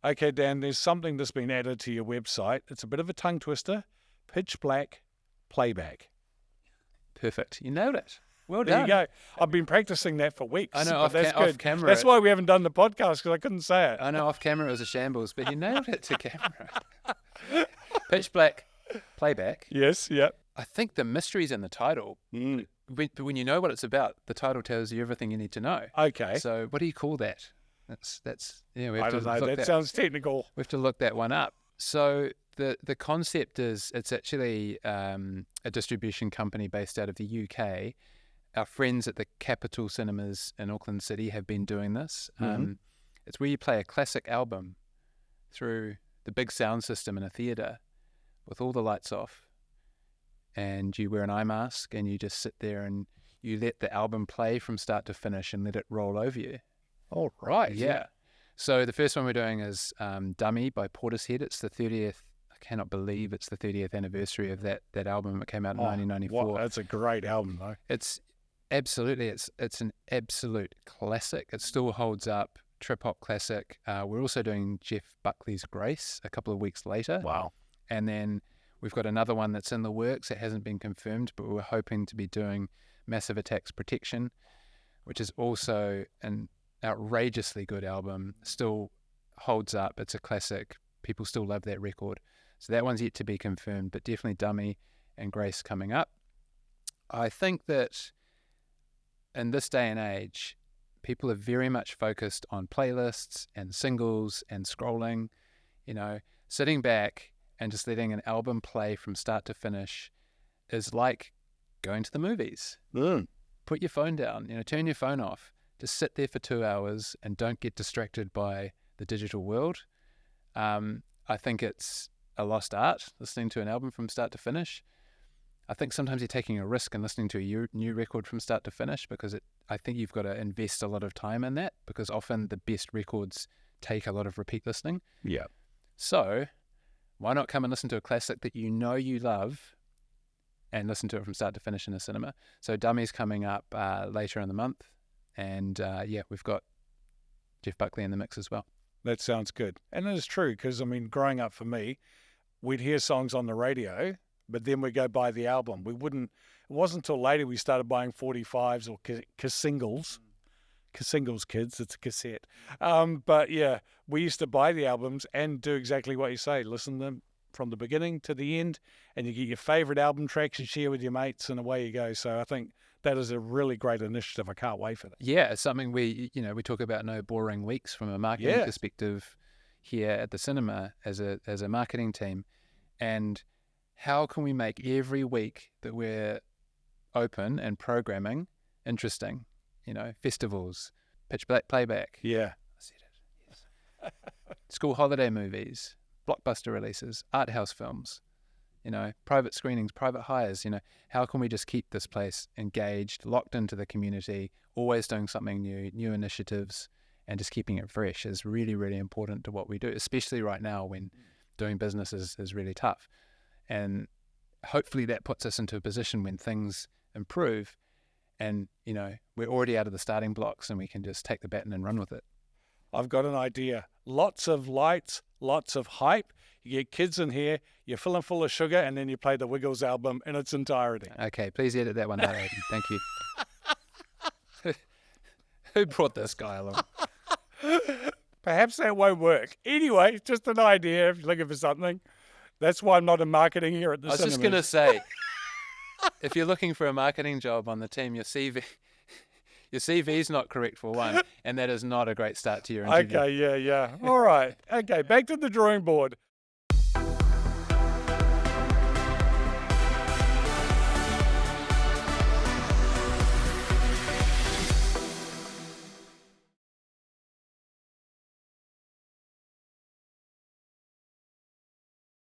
Okay, Dan, there's something that's been added to your website. It's a bit of a tongue twister. Pitchblack, Playback. Perfect. You nailed it. Well There done. you go. I've been practicing that for weeks. I know, but that's off good. camera. That's why we haven't done the podcast, because I couldn't say it. I know off camera it was a shambles, but you nailed it to camera. Pitchblack, Playback. Yes, yep. I think the mystery's in the title. But when you know what it's about, the title tells you everything you need to know. Okay. So what do you call that? That's yeah. We have I to don't know. look That sounds technical. We have to look that one up. So the concept is it's actually a distribution company based out of the UK. Our friends at the Capital Cinemas in Auckland City have been doing this. It's where you play a classic album through the big sound system in a theatre with all the lights off, and you wear an eye mask and you just sit there and you let the album play from start to finish and let it roll over you. All right. Yeah. So the first one we're doing is Dummy by Portishead. It's the 30th. I cannot believe it's the 30th anniversary of that album. It came out in 1994. Wow, that's a great album, though. It's absolutely, it's an absolute classic. It still holds up. Trip hop classic. We're also doing Jeff Buckley's Grace a couple of weeks later. Wow. And then we've got another one that's in the works. It hasn't been confirmed, but we're hoping to be doing Massive Attack's Protection, which is also an outrageously good album. Still holds up. It's a classic. People still love that record. So that one's yet to be confirmed, but definitely Dummy and Grace coming up. I think that in this day and age, people are very much focused on playlists and singles and scrolling, sitting back and just letting an album play from start to finish is like going to the movies. Put your phone down, turn your phone off. Just sit there for 2 hours and don't get distracted by the digital world. I think it's a lost art, listening to an album from start to finish. I think sometimes you're taking a risk in listening to a new record from start to finish because I think you've got to invest a lot of time in that because often the best records take a lot of repeat listening. Yeah. So why not come and listen to a classic that you love and listen to it from start to finish in a cinema? So Dummy's coming up later in the month. And we've got Jeff Buckley in the mix as well. That sounds good. And it is true because, growing up for me, we'd hear songs on the radio, but then we'd go buy the album. It wasn't until later we started buying 45s or singles. Singles, kids, it's a cassette. But yeah, we used to buy the albums and do exactly what you say, listen to them from the beginning to the end, and you get your favourite album tracks and share with your mates, and away you go. So I think that is a really great initiative. I can't wait for that. Yeah, it's something we talk about no boring weeks from a marketing perspective here at the cinema as a marketing team. And how can we make every week that we're open and programming interesting? Festivals, Pitchblack, Playback. Yeah. I said it. Yes. School holiday movies, blockbuster releases, art house films. Private screenings, private hires, how can we just keep this place engaged, locked into the community, always doing something new initiatives, and just keeping it fresh is really, really important to what we do, especially right now when doing business is really tough. And hopefully that puts us into a position when things improve and, we're already out of the starting blocks and we can just take the baton and run with it. I've got an idea. Lots of lights, lots of hype. You get kids in here, you fill them full of sugar, and then you play the Wiggles album in its entirety. Okay, please edit that one out, Aidan. Thank you. Who brought this guy along? Perhaps that won't work. Anyway, just an idea if you're looking for something. That's why I'm not in marketing here at the cinemas. I was just going to say, if you're looking for a marketing job on the team, your CV's not correct for one, and that is not a great start to your interview. Okay, yeah. All right. Okay, back to the drawing board.